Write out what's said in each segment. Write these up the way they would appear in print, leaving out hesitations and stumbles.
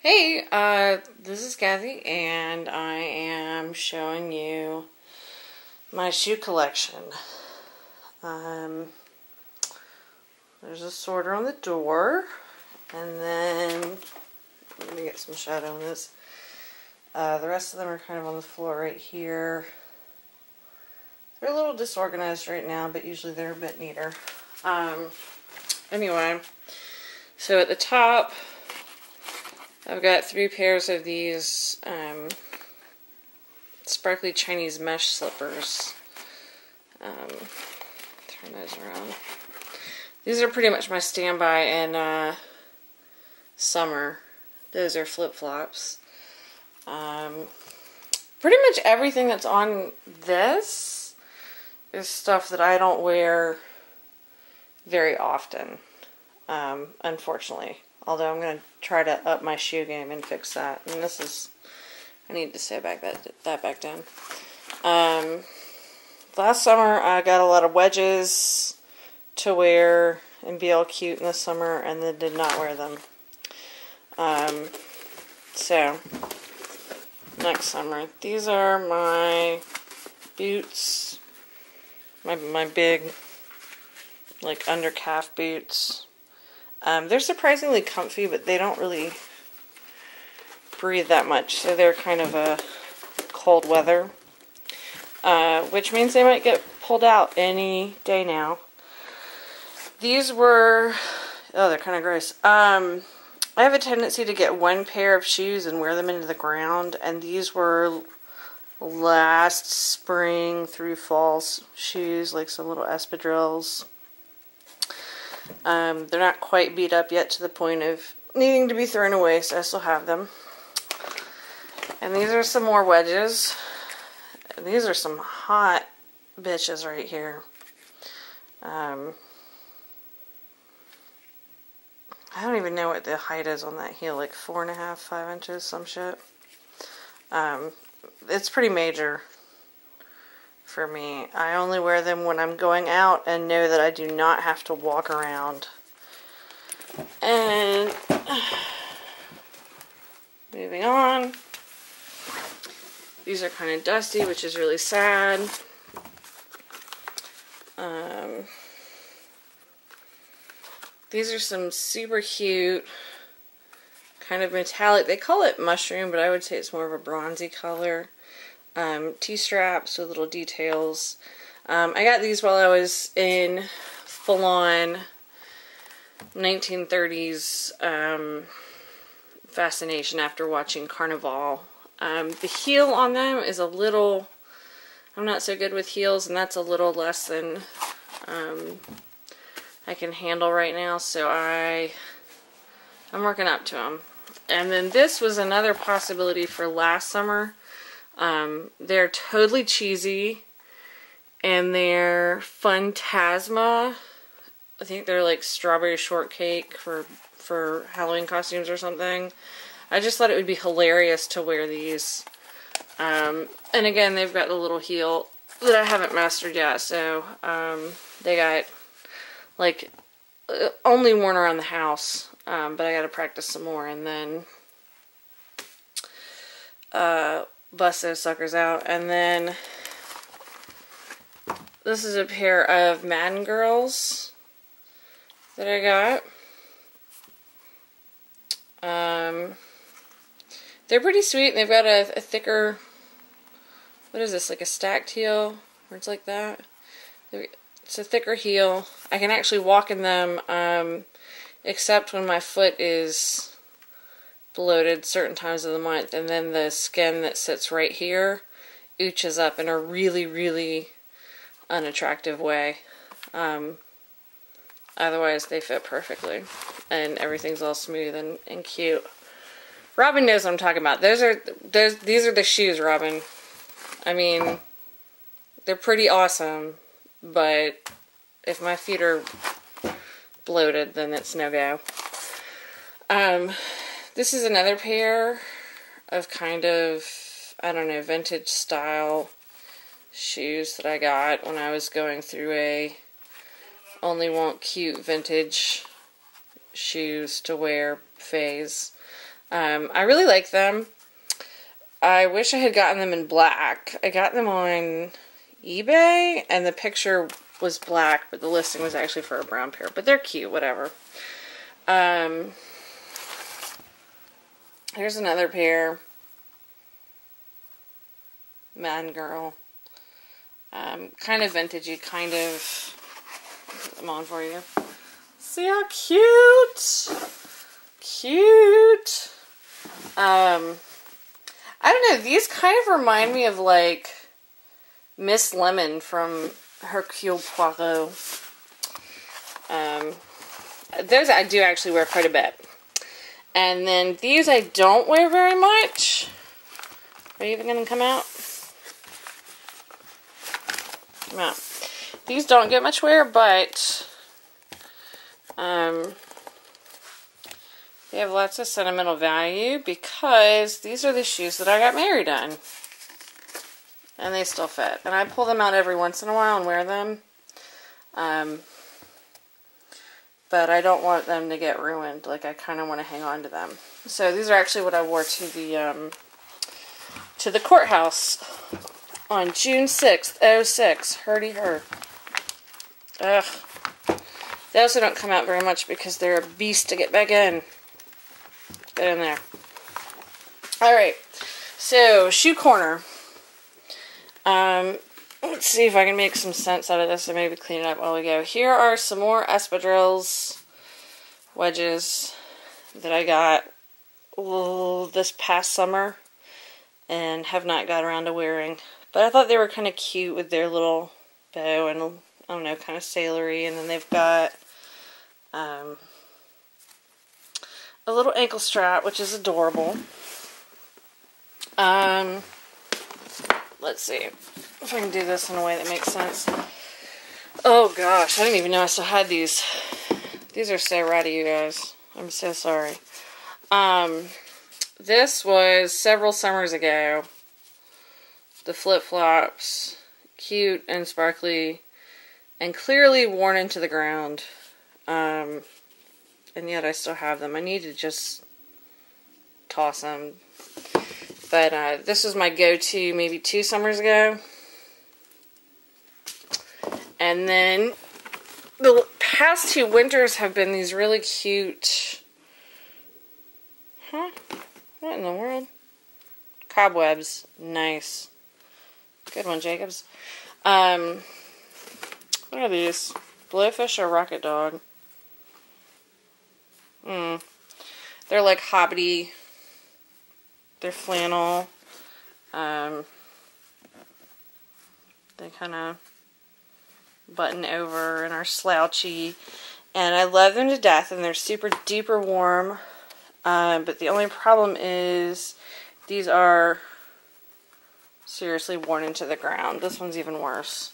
Hey, this is Kathy, and I am showing you my shoe collection. There's a sorter on the door, and then, let me get some shadow on this. The rest of them are kind of on the floor right here. They're a little disorganized right now, but usually they're a bit neater. Anyway, so at the top, I've got 3 pairs of these sparkly Chinese mesh slippers. Turn those around. These are pretty much my standby in summer. Those are flip-flops. Pretty much everything that's on this is stuff that I don't wear very often, unfortunately. Although I'm going to try to up my shoe game and fix that. And this is, I need to set that back down. Last summer I got a lot of wedges to wear and be all cute in the summer, and then did not wear them. So, next summer. These are my boots. My big, like, under calf boots. They're surprisingly comfy, but they don't really breathe that much, so they're kind of a cold weather, which means they might get pulled out any day now. These were, oh, they're kind of gross. I have a tendency to get one pair of shoes and wear them into the ground, and these were last spring through fall shoes, like some little espadrilles. They're not quite beat up yet to the point of needing to be thrown away, so I still have them. And these are some more wedges. These are some hot bitches right here. I don't even know what the height is on that heel, like 4.5, 5 inches, some shit. It's pretty major for me. I only wear them when I'm going out and know that I do not have to walk around. And moving on. These are kind of dusty, which is really sad. These are some super cute, kind of metallic. They call it mushroom, but I would say it's more of a bronzy color. T-straps with little details. I got these while I was in full-on 1930s fascination after watching Carnival. The heel on them is a little, I'm not so good with heels, and that's a little less than I can handle right now, so I'm working up to them. And then this was another possibility for last summer. They're totally cheesy, and they're Phantasma. I think they're like strawberry shortcake for Halloween costumes or something. I just thought it would be hilarious to wear these. And again, they've got the little heel that I haven't mastered yet, so they got like only worn around the house, but I gotta practice some more and then bust those suckers out. And then this is a pair of Madden Girls that I got. They're pretty sweet, and they've got a thicker, what is this, like a stacked heel, or it's like that. It's a thicker heel. I can actually walk in them, except when my foot is bloated certain times of the month, and then the skin that sits right here ooches up in a really, really unattractive way. Otherwise they fit perfectly, and everything's all smooth and cute. Robin knows what I'm talking about. These are the shoes, Robin. I mean, they're pretty awesome, but if my feet are bloated, then it's no go. This is another pair of kind of, I don't know, vintage style shoes that I got when I was going through a only want cute vintage shoes to wear phase. I really like them. I wish I had gotten them in black. I got them on eBay, and the picture was black, but the listing was actually for a brown pair. But they're cute, whatever. Here's another pair. Man Girl. Kind of vintagey, kind of. Put them on for you. See how cute! Cute! I don't know, these kind of remind me of like Miss Lemon from Hercule Poirot. Those I do actually wear quite a bit. And then these I don't wear very much. Are you even going to come out? Come out. These don't get much wear, but they have lots of sentimental value because these are the shoes that I got married in. And they still fit. And I pull them out every once in a while and wear them. But I don't want them to get ruined. Like, I kind of want to hang on to them. So these are actually what I wore to the courthouse on June 6th, 06. Herdy-her. Ugh. They also don't come out very much because they're a beast to get back in. Get in there. Alright. So, shoe corner. Let's see if I can make some sense out of this and maybe clean it up while we go. Here are some more espadrilles wedges that I got this past summer and have not got around to wearing. But I thought they were kind of cute with their little bow and, I don't know, kind of sailory. And then they've got a little ankle strap, which is adorable. Let's see if I can do this in a way that makes sense. Oh gosh, I didn't even know I still had these. These are so ratty, you guys. I'm so sorry. This was several summers ago. The flip-flops, cute and sparkly, and clearly worn into the ground. And yet I still have them. I need to just toss them. But this was my go-to maybe 2 summers ago. And then the past 2 winters have been these really cute... Huh? What in the world? Cobwebs. Nice. Good one, Jacobs. What are these? Blowfish or Rocket Dog? They're like hobbity. They're flannel. They kind of button over and are slouchy. And I love them to death, and they're super duper warm. But the only problem is these are seriously worn into the ground. This one's even worse.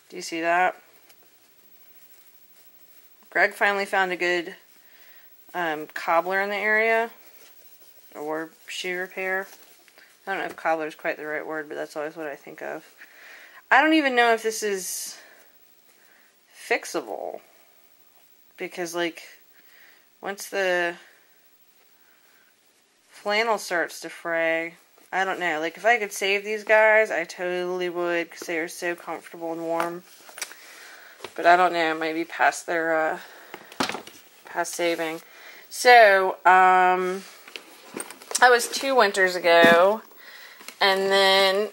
Do you see that? Greg finally found a good cobbler in the area, or shoe repair. I don't know if cobbler is quite the right word, but that's always what I think of. I don't even know if this is fixable, because like once the flannel starts to fray, I don't know. Like if I could save these guys, I totally would, because they are so comfortable and warm. But I don't know, maybe past their past saving. So, that was 2 winters ago, and then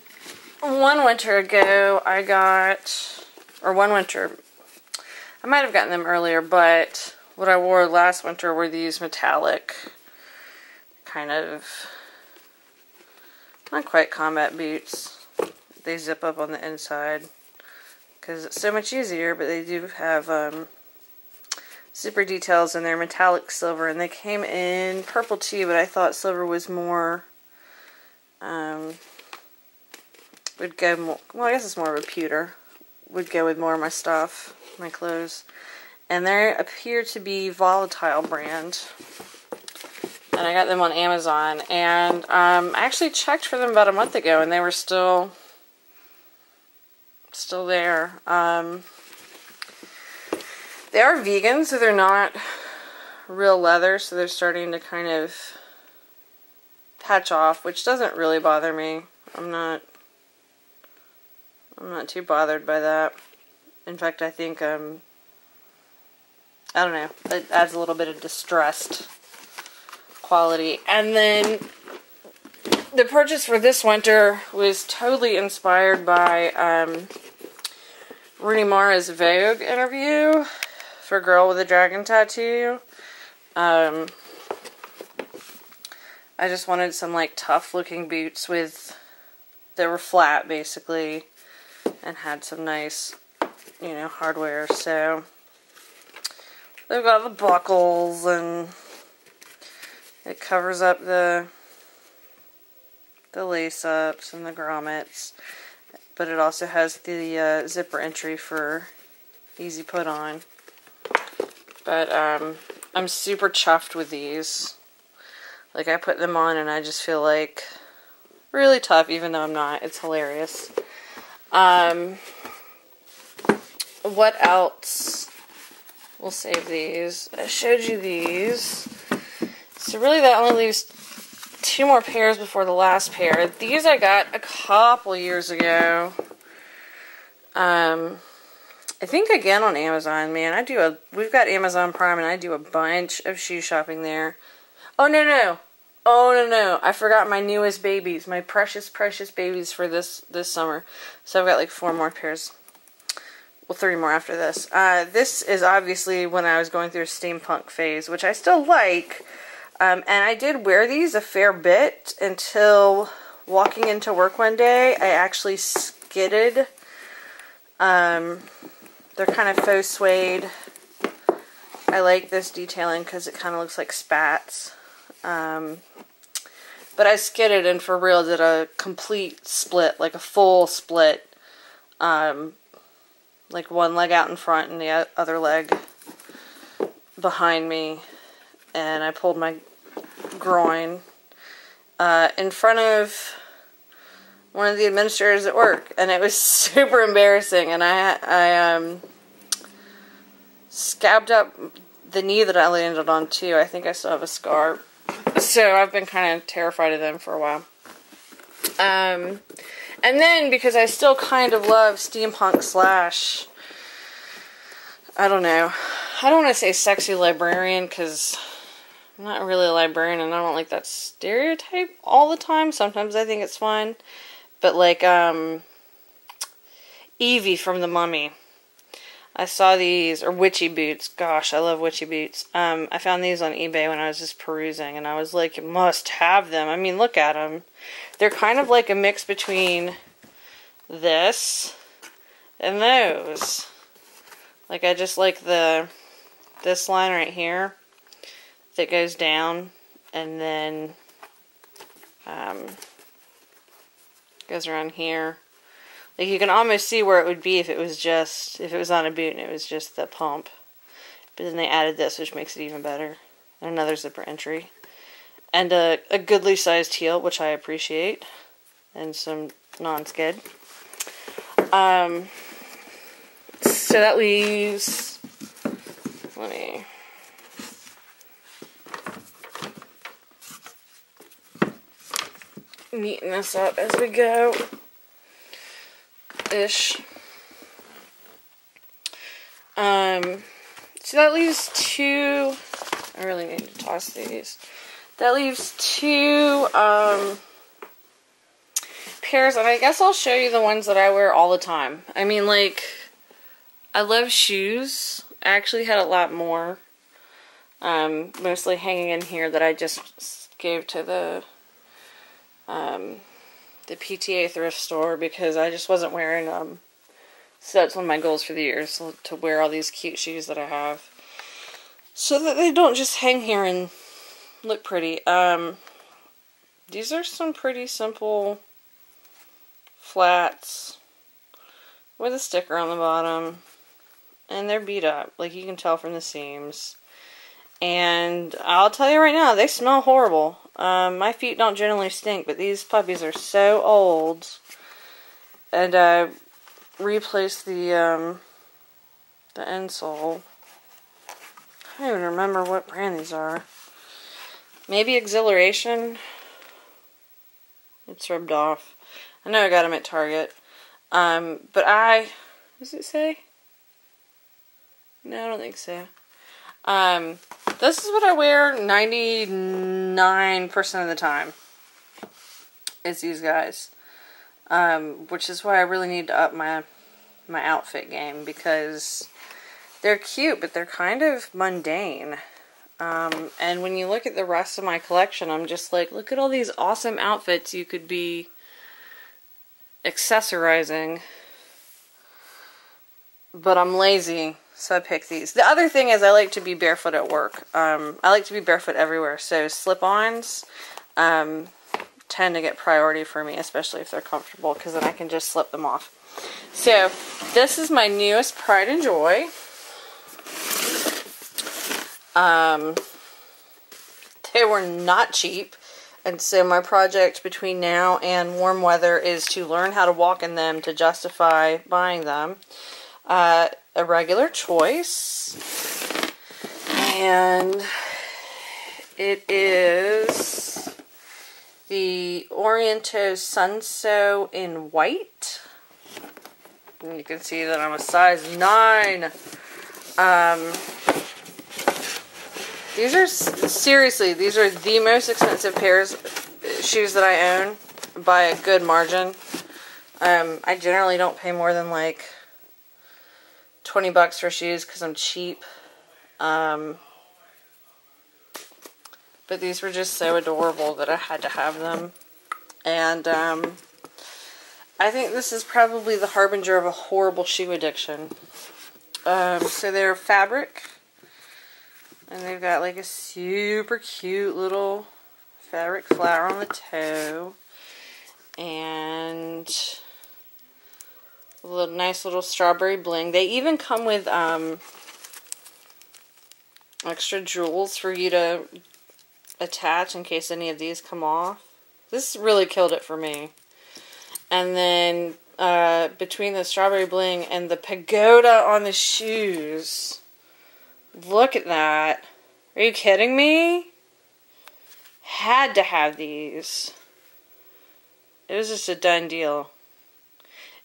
1 winter ago I got, or 1 winter, I might have gotten them earlier, but what I wore last winter were these metallic, kind of, not quite combat boots. They zip up on the inside, because it's so much easier, but they do have, zipper details, and they're metallic silver, and they came in purple too, but I thought silver was more, would go more, well, I guess it's more of a pewter, would go with more of my stuff, my clothes, and they appear to be Volatile brand, and I got them on Amazon, and I actually checked for them about a month ago, and they were still there. They are vegan, so they're not real leather, so they're starting to kind of patch off, which doesn't really bother me. I'm not too bothered by that. In fact, I think I don't know, it adds a little bit of distressed quality. And then the purchase for this winter was totally inspired by Rooney Mara's Vogue interview for Girl with a Dragon Tattoo. I just wanted some like tough looking boots that were flat basically and had some nice, you know, hardware. So they've got the buckles and it covers up the lace ups and the grommets, but it also has the zipper entry for easy put on. But I'm super chuffed with these. Like, I put them on and I just feel like really tough, even though I'm not. It's hilarious. What else? We'll save these. I showed you these. So really that only leaves 2 more pairs before the last pair. These I got a couple years ago. I think again on Amazon, man. We've got Amazon Prime and I do a bunch of shoe shopping there. Oh no. I forgot my newest babies, my precious babies for this summer. So I've got like 4 more pairs. Well, 3 more after this. This is obviously when I was going through a steampunk phase, which I still like. And I did wear these a fair bit until walking into work one day, I actually skidded. They're kind of faux suede. I like this detailing because it kind of looks like spats. But I skidded and for real did a complete split, like a full split. Like one leg out in front and the other leg behind me. And I pulled my groin in front of one of the administrators at work, and it was super embarrassing. And I scabbed up the knee that I landed on too. I think I still have a scar. So I've been kind of terrified of them for a while. And then because I still kind of love steampunk slash, I don't know, I don't want to say sexy librarian because I'm not really a librarian and I don't like that stereotype all the time. Sometimes I think it's fun. But like Evie from The Mummy. I saw these, or witchy boots. Gosh, I love witchy boots. I found these on eBay when I was just perusing, and I was like, you must have them. I mean, look at them. They're kind of like a mix between this and those. Like, I just like this line right here that goes down, and then goes around here. Like, you can almost see where it would be if it was on a boot and it was just the pump. But then they added this, which makes it even better. And another zipper entry. And a goodly sized heel, which I appreciate. And some non-skid. So that leaves, let me neaten this up as we go. Ish. So that leaves 2. I really need to toss these. That leaves 2 pairs, and I guess I'll show you the ones that I wear all the time. I mean, like, I love shoes. I actually had a lot more, mostly hanging in here that I just gave to the PTA thrift store because I just wasn't wearing them. So that's one of my goals for the year, is to wear all these cute shoes that I have. So that they don't just hang here and look pretty. These are some pretty simple flats with a sticker on the bottom. And they're beat up, like you can tell from the seams. And I'll tell you right now, they smell horrible. My feet don't generally stink, but these puppies are so old. And I replaced the insole. don't even remember what brand these are. Maybe Exhilaration. It's rubbed off. I know I got them at Target. But does it say? No, I don't think so. This is what I wear 99% of the time. Is these guys. Which is why I really need to up my outfit game, because they're cute, but they're kind of mundane. And when you look at the rest of my collection, I'm just like, look at all these awesome outfits you could be accessorizing. But I'm lazy, so I pick these. The other thing is I like to be barefoot at work. I like to be barefoot everywhere, so slip-ons tend to get priority for me, especially if they're comfortable, because then I can just slip them off. So, this is my newest Pride and Joy. They were not cheap, and so my project between now and warm weather is to learn how to walk in them to justify buying them. A regular choice, and it is the Oriento Sunso in white. And you can see that I'm a size 9. These are, seriously, these are the most expensive pairs of shoes that I own by a good margin. I generally don't pay more than like 20 bucks for shoes because I'm cheap. But these were just so adorable that I had to have them. And I think this is probably the harbinger of a horrible shoe addiction. So they're fabric. And they've got like a super cute little fabric flower on the toe. And a little nice little strawberry bling. They even come with extra jewels for you to attach in case any of these come off. This really killed it for me. And then between the strawberry bling and the pagoda on the shoes, look at that. Are you kidding me? Had to have these. It was just a done deal.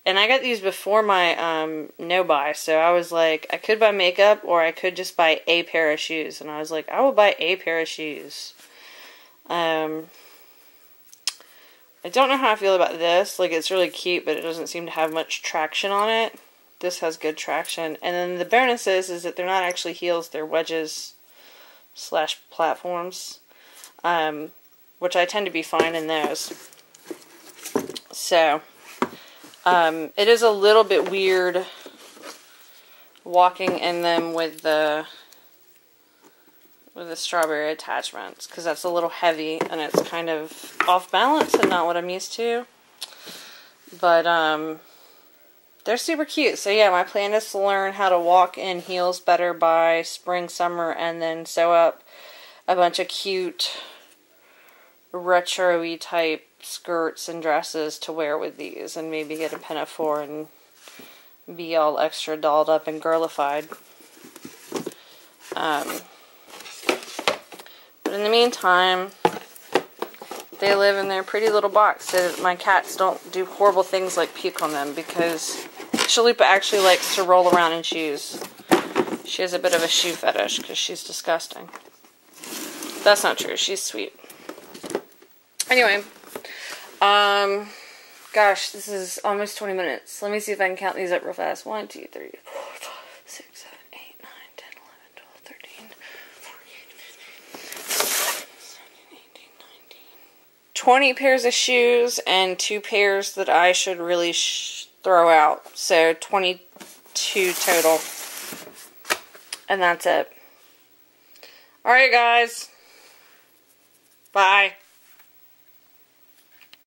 And I got these before my no-buy, so I was like, I could buy makeup or I could just buy a pair of shoes. And I was like, I will buy a pair of shoes. I don't know how I feel about this. Like, it's really cute, but it doesn't seem to have much traction on it. This has good traction. And then the bonus is that they're not actually heels, they're wedges / platforms. Which I tend to be fine in those. So, it is a little bit weird walking in them with the strawberry attachments, because that's a little heavy and it's kind of off balance and not what I'm used to. But they're super cute. So yeah, my plan is to learn how to walk in heels better by spring, summer, and then sew up a bunch of cute retro-y type skirts and dresses to wear with these, and maybe get a pinafore and be all extra dolled up and girlified. But in the meantime, they live in their pretty little box so that my cats don't do horrible things like puke on them, because Chalupa actually likes to roll around in shoes. She has a bit of a shoe fetish because she's disgusting. That's not true. She's sweet. Anyway, gosh, this is almost 20 minutes. Let me see if I can count these up real fast. 1, 2, 3, 4, 5, 6, 7, 8, 9, 10, 11, 12, 13, 14, 17, 18, 19. 20 pairs of shoes and 2 pairs that I should really throw out. So 22 total. And that's it. Alright, guys. Bye.